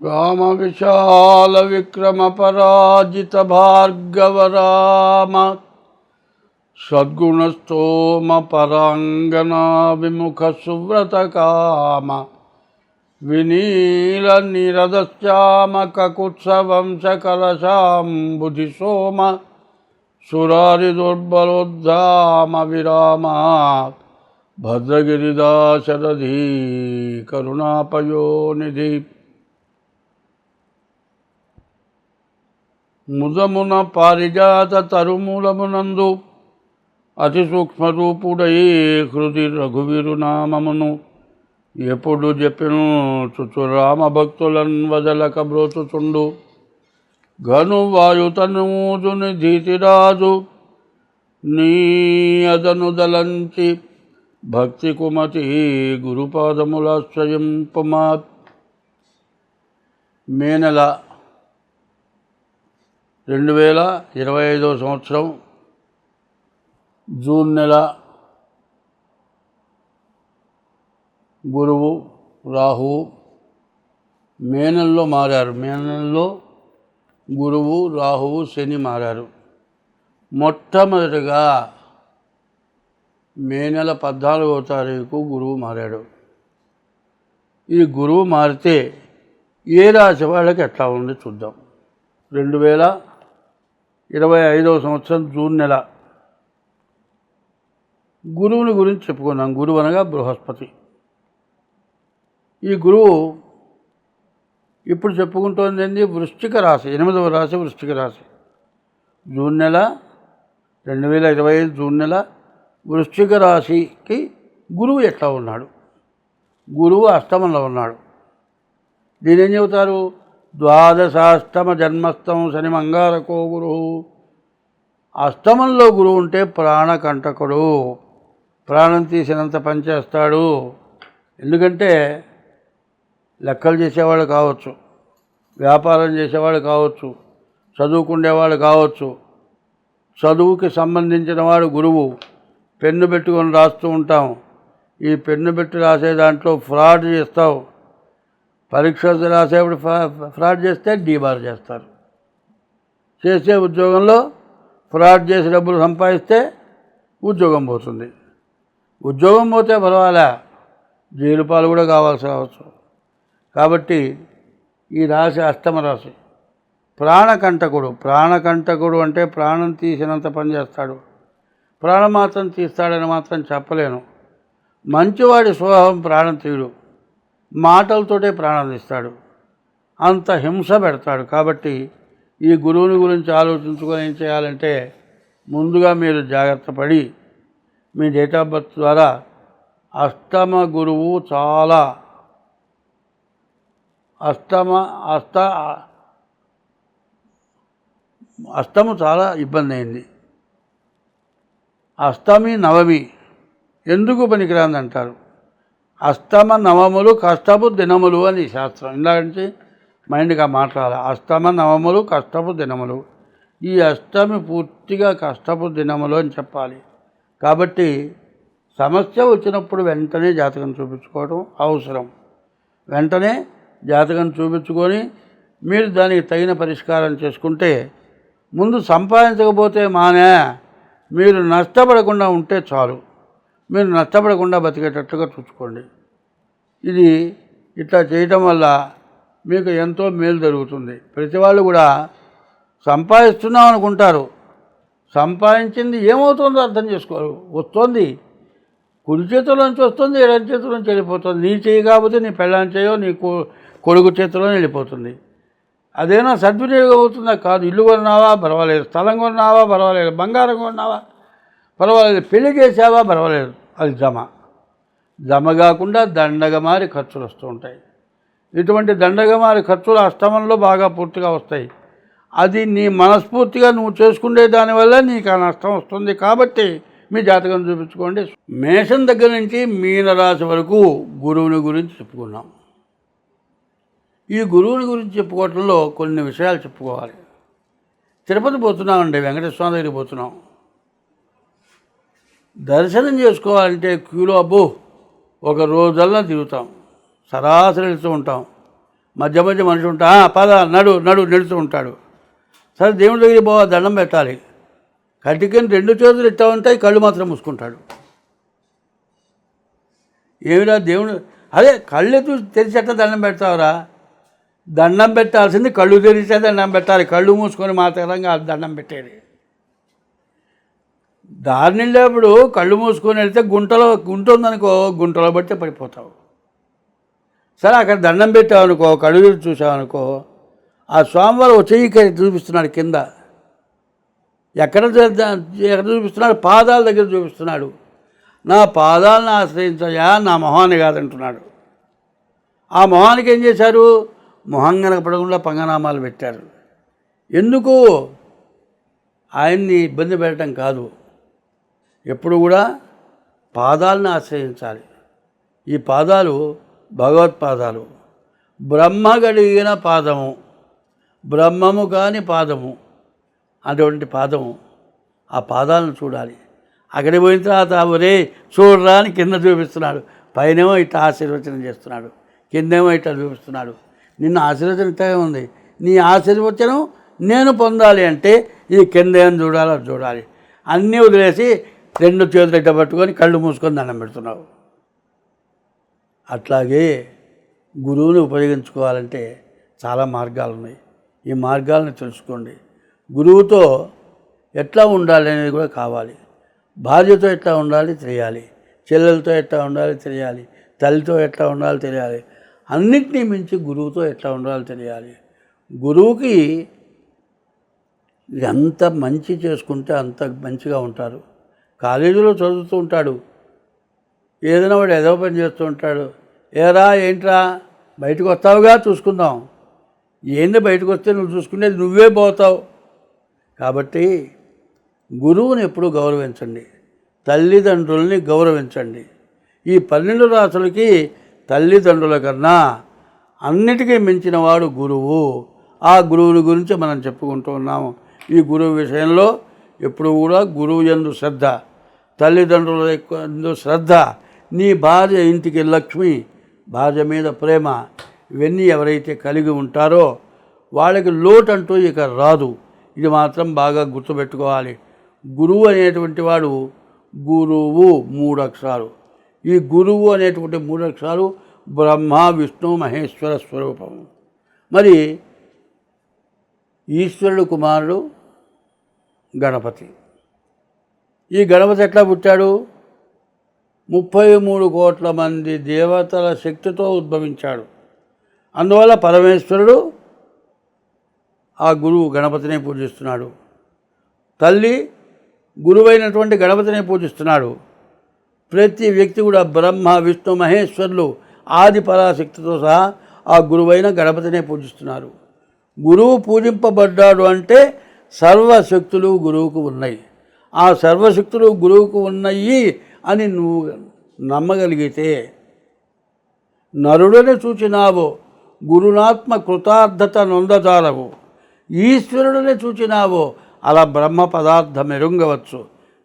రామ విశాల విక్రమ పరాజిత భార్గవ రామ సద్గుణస్తోమ పరాంగనా విముఖ సువ్రత కామ వినీల నిరదశ్యామ కకుత్సవంశ కలశాంబుధి సోమ సురారి దుర్బలోద్ధామ విరామ భద్రగిరిదాశరథీ కరుణాపయోనిధి ముదమున పారిజాత తరుమూలమునందు అతి సూక్ష్మరూపుడై హృది రఘువీరునామమును ఎప్పుడు చెప్పిను చుచు రామభక్తులన్ వదలక బ్రోచుచుండు ఘను వాయుతనూజుని ధీతిరాజు నీ అదను దలంచి భక్తి కుమతి గురుపాదములాశ్రయింపుమా. మే నెల 2025 సంవత్సరం జూన్ నెల గురువు రాహువు మే నెలలో మారారు. మే నెలలో గురువు రాహువు శని మారారు. మొట్టమొదటిగా మే నెల 14వ తారీఖు గురువు మారాడు. ఈ గురువు మారితే ఏ రాశి వాళ్ళకి ఎట్లా ఉంది చూద్దాం. 2025 సంవత్సరం జూన్ నెల గురువుని గురించి చెప్పుకున్నాం. గురువు అనగా బృహస్పతి. ఈ గురువు ఇప్పుడు చెప్పుకుంటోంది ఏంది? వృశ్చిక రాశి, 8వ రాశి వృశ్చిక రాశి. జూన్ నెల 2025 జూన్ నెల వృశ్చిక రాశికి గురువు ఎట్లా ఉన్నాడు? గురువు అష్టమంలో ఉన్నాడు. దీని ఏం చెబుతారు? ద్వాదశాష్టమ జన్మస్థం శని మంగారకో గురు. అష్టమంలో గురువు ఉంటే ప్రాణకంటకుడు, ప్రాణం తీసినంత పనిచేస్తాడు. ఎందుకంటే లెక్కలు చేసేవాళ్ళు కావచ్చు, వ్యాపారం చేసేవాళ్ళు కావచ్చు, చదువుకునేవాళ్ళు కావచ్చు. చదువుకి సంబంధించిన వాడు గురువు. పెన్ను పెట్టుకొని రాస్తూ ఉంటాం. ఈ పెన్ను పెట్టి రాసే దాంట్లో ఫ్రాడ్ చేస్తావు. పరీక్ష రాసేప్పుడు ఫ్రాడ్ చేస్తే డీబార్ చేస్తారు. చేసే ఉద్యోగంలో ఫ్రాడ్ చేసి డబ్బులు సంపాదిస్తే ఉద్యోగం పోతుంది. ఉద్యోగం పోతే పర్వాలే, జైలు పాలు కూడా కావాల్సి రావచ్చు. కాబట్టి ఈ రాశి అష్టమ రాశి. ప్రాణకంటకుడు. ప్రాణకంటకుడు అంటే ప్రాణం తీసినంత పని చేస్తాడు. ప్రాణం మాత్రం తీస్తాడని మాత్రం చెప్పలేను. మంచివాడి స్వభావం ప్రాణం తీయడు, మాటలతోటే ప్రాణం తీస్తాడు, అంత హింస పెడతాడు. కాబట్టి ఈ గురువుని గురించి ఆలోచించుకొని ఏం చేయాలంటే, ముందుగా మీరు జాగ్రత్త పడి మీ డేట్ ఆఫ్ బర్త్ ద్వారా అష్టమ గురువు చాలా అష్టము చాలా ఇబ్బంది అయింది. అష్టమి నవమి ఎందుకు పనికిరాందంటారు? అష్టమ నవములు కష్టపు దినములు అని శాస్త్రం. ఇందాక నుంచి మైండ్గా మాట్లాడాలి. అష్టమ నవములు కష్టపు దినములు. ఈ అష్టమి పూర్తిగా కష్టపు దినములు అని చెప్పాలి. కాబట్టి సమస్య వచ్చినప్పుడు వెంటనే జాతకం చూపించుకోవడం అవసరం. వెంటనే జాతకం చూపించుకొని మీరు దానికి తగిన పరిష్కారం చేసుకుంటే, ముందు సంపాదించకపోతే మానే, మీరు నష్టపడకుండా ఉంటే చాలు. మీరు నష్టపడకుండా బతికేటట్లుగా చూసుకోండి. ఇది ఇట్లా చేయటం వల్ల మీకు ఎంతో మేలు జరుగుతుంది. ప్రతి వాళ్ళు కూడా సంపాదిస్తున్నాం అనుకుంటారు. సంపాదించింది ఏమవుతుందో అర్థం చేసుకోరు. వస్తుంది, కుడి చేతిలోంచి వస్తుంది, ఎడమ చేతిలోంచి వెళ్ళిపోతుంది. నీ చేయి కాకపోతే నీ పెళ్ళాం చేయో, నీ కొడుకు చేతిలో వెళ్ళిపోతుంది. అదేనా సద్వినియోగం అవుతుందా? కాదు. ఇల్లు కొన్నావా పర్వాలేదు, స్థలం కొన్నావా పర్వాలేదు, బంగారం కొన్నావా పర్వాలేదు, పెళ్లి చేసావా పర్వాలేదు, అది జమ కాకుండా దండగమారి ఖర్చులు వస్తూ ఉంటాయి. ఇటువంటి దండగమారి ఖర్చులు అష్టమంలో బాగా పూర్తిగా వస్తాయి. అది నీ మనస్ఫూర్తిగా నువ్వు చేసుకునే దానివల్ల నీకు ఆ నష్టం వస్తుంది. కాబట్టి మీ జాతకం చూపించుకోండి. మేషం దగ్గర నుంచి మీనరాశి వరకు గురువుని గురించి చెప్పుకున్నాం. ఈ గురువుని గురించి చెప్పుకోవటంలో కొన్ని విషయాలు చెప్పుకోవాలి. తిరుపతి పోతున్నామండి, వెంకటేశ్వర స్వామి దగ్గరికి పోతున్నాం. దర్శనం చేసుకోవాలంటే క్యూలో అబ్బో ఒక రోజల్లా తిరుగుతాం, సరాసరి వెళ్తూ ఉంటాం. మధ్య మధ్య మనిషి ఉంటా పద నడు నడు నెడుతూ ఉంటాడు. సరే దేవుడి దగ్గరికి పోవాలి, దండం పెట్టాలి. కటికని 2 చేతులు ఇట్టా ఉంటాయి, కళ్ళు మాత్రం మూసుకుంటాడు. ఏమిరా దేవుడు, అదే కళ్ళు తెరిచేట దండం పెడతావురా? దండం పెట్టాల్సింది కళ్ళు తెరిచే దండం పెట్టాలి, కళ్ళు మూసుకొని మాత్రంగా దండం పెట్టేది. దారి వెళ్ళేప్పుడు కళ్ళు మూసుకొని వెళ్తే గుంట ఉందనుకో, గుంటలో పడితే పడిపోతావు. సరే అక్కడ దండం పెట్టావనుకో, కళ్ళు తెరిచి చూసావనుకో, ఆ స్వామివారు చెయ్యి చూపిస్తున్నాడు కింద. ఎక్కడ చూపిస్తున్నాడు? పాదాల దగ్గర చూపిస్తున్నాడు. నా పాదాలను ఆశ్రయించయా, నా మొహాన్ని కాదంటున్నాడు. ఆ మొహానికి ఏం చేశారు? మొహం కనపడకుండా పంగనామాలు పెట్టారు. ఎందుకు? ఆయన్ని ఇబ్బంది పెట్టడం కాదు, ఎప్పుడు కూడా పాదాలను ఆశ్రయించాలి. ఈ పాదాలు భగవత్పాదాలు, బ్రహ్మ గడిగిన పాదము, బ్రహ్మము కాని పాదము, అటువంటి పాదము. ఆ పాదాలను చూడాలి. అక్కడికి పోయిన తర్వాత ఒరే చూడరా అని కింద చూపిస్తున్నాడు, పైనేమో ఇట్లా ఆశీర్వచనం చేస్తున్నాడు, కిందేమో ఇట్లా చూపిస్తున్నాడు. నిన్ను ఆశీర్వచనం ఇట్లా ఉంది, నీ ఆశీర్వచనం నేను పొందాలి అంటే ఈ కింద ఏం చూడాలో చూడాలి. అన్నీ వదిలేసి 2 చేతులు ఇట్ట పట్టుకొని కళ్ళు మూసుకొని దండం పెడుతున్నావు. అట్లాగే గురువుని ఉపయోగించుకోవాలంటే చాలా మార్గాలు ఉన్నాయి. ఈ మార్గాలను తెలుసుకోండి. గురువుతో ఎట్లా ఉండాలి అనేది కూడా కావాలి. భార్యతో ఎట్లా ఉండాలి తెలియాలి, చెల్లెలతో ఎట్లా ఉండాలి తెలియాలి, తల్లితో ఎట్లా ఉండాలి తెలియాలి, అన్నింటినీ మించి గురువుతో ఎట్లా ఉండాలి తెలియాలి. గురువుకి ఎంత మంచి చేసుకుంటే అంత మంచిగా ఉంటారు. కాలేజీలో చదువుతూ ఉంటాడు, ఏదైనా వాడు ఏదో పని చేస్తూ ఉంటాడు. ఏరా ఏంట్రా బయటకు వస్తావుగా చూసుకుందాం. ఏంది బయటకు వస్తే నువ్వు చూసుకునేది నువ్వే పోతావు. కాబట్టి గురువుని ఎప్పుడూ గౌరవించండి, తల్లిదండ్రుల్ని గౌరవించండి. ఈ 12 రాసులకి తల్లిదండ్రుల కన్నా అన్నిటికీ మించిన వాడు గురువు. ఆ గురువుని గురించి మనం చెప్పుకుంటూ ఉన్నాము. ఈ గురువు విషయంలో ఎప్పుడు కూడా గురువు యందు శ్రద్ధ, తల్లిదండ్రుల యందు శ్రద్ధ, నీ భార్య ఇంటికి లక్ష్మి, భార్య మీద ప్రేమ, ఇవన్నీ ఎవరైతే కలిగి ఉంటారో వాళ్ళకి లోటు అంటూ ఇక రాదు. ఇది మాత్రం బాగా గుర్తుపెట్టుకోవాలి. గురువు అనేటువంటి వాడు, గురువు 3 అక్షరాలు. ఈ గురువు అనేటువంటి 3 అక్షరాలు బ్రహ్మ విష్ణు మహేశ్వర స్వరూపం. మరి ఈశ్వరుడు కుమారుడు గణపతి. ఈ గణపతి ఎట్లా పుట్టాడు? 33 కోట్ల మంది దేవతల శక్తితో ఉద్భవించాడు. అందువల్ల పరమేశ్వరుడు ఆ గురువు గణపతినే పూజిస్తున్నాడు. తల్లి గురువైనటువంటి గణపతినే పూజిస్తున్నాడు. ప్రతి వ్యక్తి కూడా బ్రహ్మ విష్ణు మహేశ్వరులు ఆది పరాశక్తితో సహా ఆ గురువైన గణపతినే పూజిస్తున్నారు. గురువు పూజింపబడ్డాడు అంటే సర్వశక్తులు గురువుకు ఉన్నాయి. ఆ సర్వశక్తులు గురువుకు ఉన్నాయి అని నువ్వు నమ్మగలిగితే, నరుడని చూచినావు గురునాత్మ కృతార్థత నొందజాలవు, ఈశ్వరుడిని చూచినావో అలా బ్రహ్మ పదార్థం ఎరుంగవచ్చు.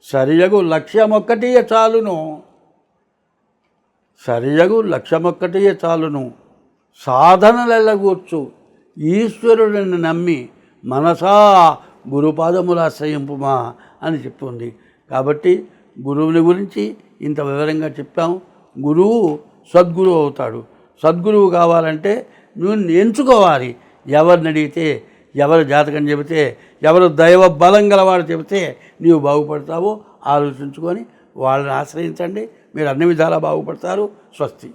సరియగు లక్ష్యమొక్కటియే చాలును, సరియగు లక్ష్యమొక్కటియే చాలును, సాధనలెల్లగూర్చు ఈశ్వరుడిని నమ్మి మనసా గురుపాదముల ఆశ్రయింపుమా అని చెప్తుంది. కాబట్టి గురువుని గురించి ఇంత వివరంగా చెప్పాము. గురువు సద్గురువు అవుతాడు. సద్గురువు కావాలంటే నువ్వు ఎంచుకోవాలి. ఎవరిని అడిగితే, ఎవరు జాతకం చెబితే, ఎవరు దైవ బలం గలవాడు చెబితే నీవు బాగుపడతావో ఆలోచించుకొని వాళ్ళని ఆశ్రయించండి. మీరు అన్ని విధాలా బాగుపడతారు. స్వస్తి.